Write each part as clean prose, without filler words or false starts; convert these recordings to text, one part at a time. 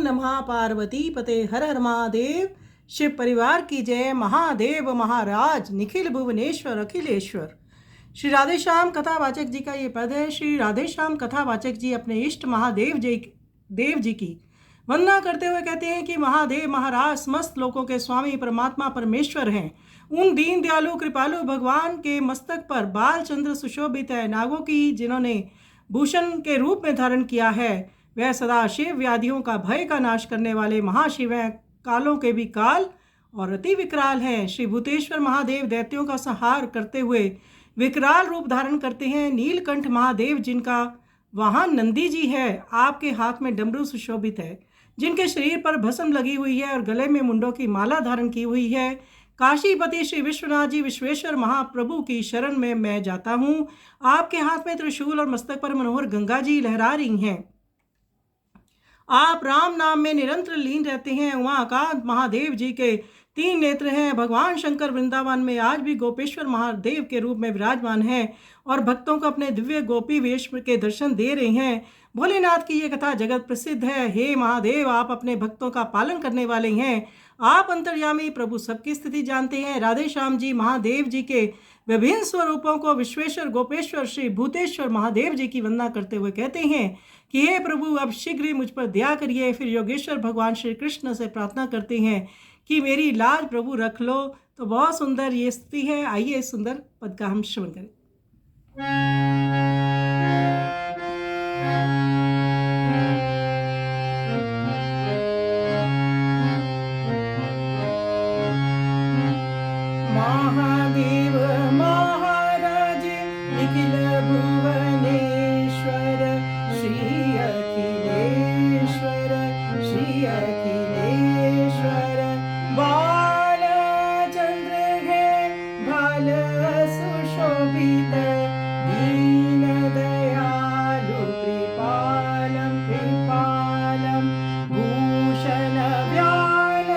नमः। पार्वती पते हर हर महादेव। शिव परिवार की जय। महादेव महाराज निखिल भुवनेश्वर अखिलेश्वर। श्री राधे श्याम कथावाचक जी का ये पद है। श्री राधे श्याम कथावाचक जी अपने इष्ट महादेव देव जी की वंदना करते हुए कहते हैं कि महादेव महाराज समस्त लोकों के स्वामी परमात्मा परमेश्वर हैं। उन दीन दयालु कृपालु भगवान के मस्तक पर बाल चंद्र सुशोभित है। नागों की जिन्होंने भूषण के रूप में धारण किया है, वह सदा शिव व्याधियों का भय का नाश करने वाले महाशिव हैं। कालों के भी काल और अति विकराल हैं। श्री भूतेश्वर महादेव दैत्यों का संहार करते हुए विकराल रूप धारण करते हैं। नीलकंठ महादेव जिनका वाहन नंदी जी है, आपके हाथ में डमरू सुशोभित है, जिनके शरीर पर भस्म लगी हुई है और गले में मुंडों की माला धारण की हुई है। काशीपति श्री विश्वनाथ जी विश्वेश्वर महाप्रभु की शरण में मैं जाता हूँ। आपके हाथ में त्रिशूल और मस्तक पर मनोहर गंगा जी लहरा रही हैं। आप राम नाम में निरंतर लीन रहते हैं। उमाकांत महादेव जी के 3 नेत्र हैं। भगवान शंकर वृंदावन में आज भी गोपेश्वर महादेव के रूप में विराजमान हैं और भक्तों को अपने दिव्य गोपी वेश के दर्शन दे रहे हैं। भोलेनाथ की ये कथा जगत प्रसिद्ध है। हे महादेव, आप अपने भक्तों का पालन करने वाले हैं। आप अंतर्यामी प्रभु सबकी स्थिति जानते हैं। राधे श्याम जी महादेव जी के विभिन्न स्वरूपों को विश्वेश्वर गोपेश्वर श्री भूतेश्वर महादेव जी की वंदना करते हुए कहते हैं कि हे प्रभु, अब शीघ्र ही मुझ पर दया करिए। फिर योगेश्वर भगवान श्री कृष्ण से प्रार्थना करते हैं कि मेरी लाज प्रभु रख लो। तो बहुत सुंदर ये स्तुति है। आइए इस सुंदर पद का हम श्रवण करें। महादेव महाराज निखिल भुवनेश्वर श्री अखिलेश्वर श्री अखिलेश्वर। बाल चंद्र है भाल सुशोभित, दीन दयालु कृपालम कृपालम। भूषण व्यान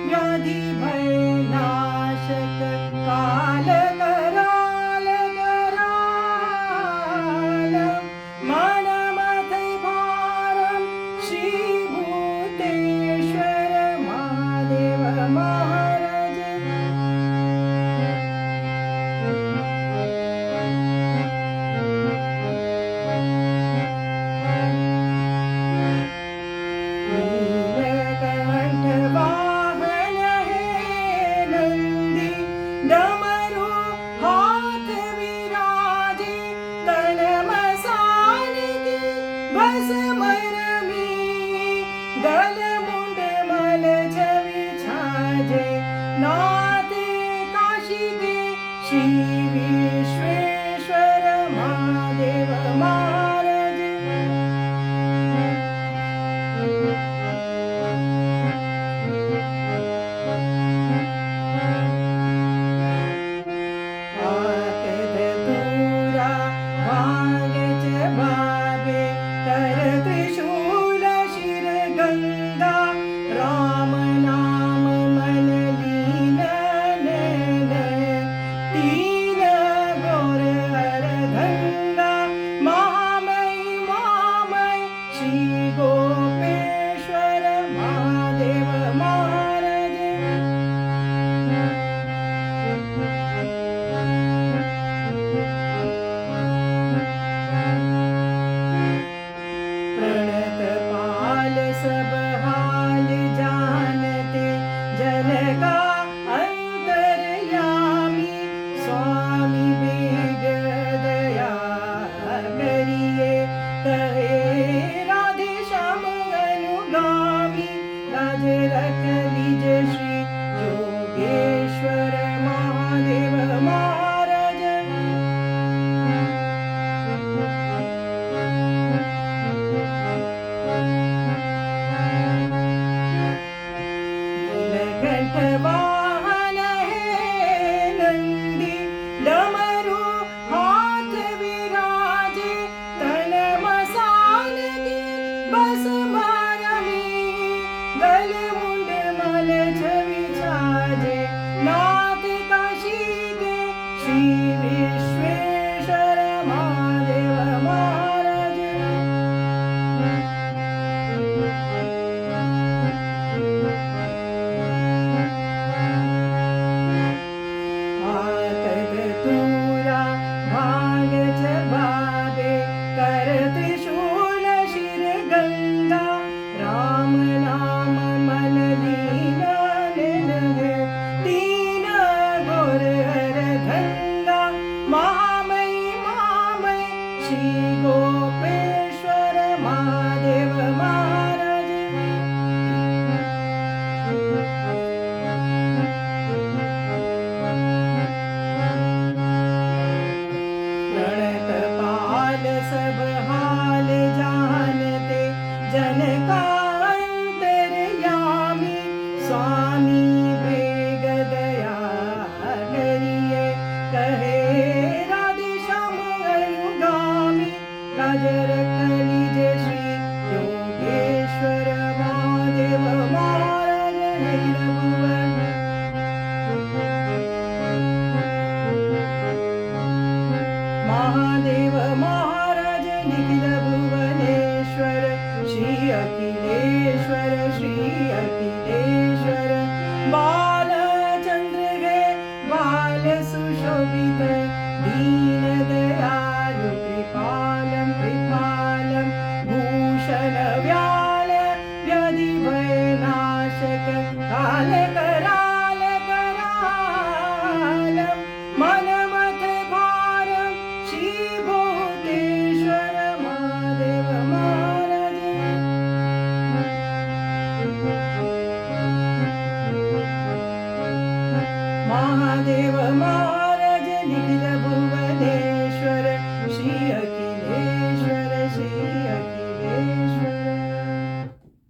व्याधि भयनाशक, काल कराल कराल। मन मथ भारम श्री भूतेश्वर महादेव महाराज। नीलकंठ वाहन है नंदी, डमरू हाथ विराजे। तन मसान की भस्म रमी, गल मुंड मल छवि छाजे। नाते काशी के श्री विश्वेश्वर महादेव महाराज। आकद दूरा भांग चबावे, कर त्रिशूल शिर गंगा। राम नाम मन लीन नैन, तीन गौर हर धंगा। महामय महामय श्री गोपेश्वर महादेव महाराज। प्रणत पाल सब हाल जानते, जन का अंतर्यामी। स्वामी बेग दया करिए, कहे राधे श्याम अनुगामी। लाज रख लीज श्री योगेश्वर महादेव महाराज। नीलकंठ वाहन है नंदी, डमरू हाथ विराजे। तन मसान की भस्म रमी, गल मुंड मल छवि छाजे। अखिलेश्वर श्री अखिलेश्वर बालचंद्र गे बाल सुशोभित दीन दयालु कृपालम कृपालम भूषण व्याल व्यधि भय नाशक काल करा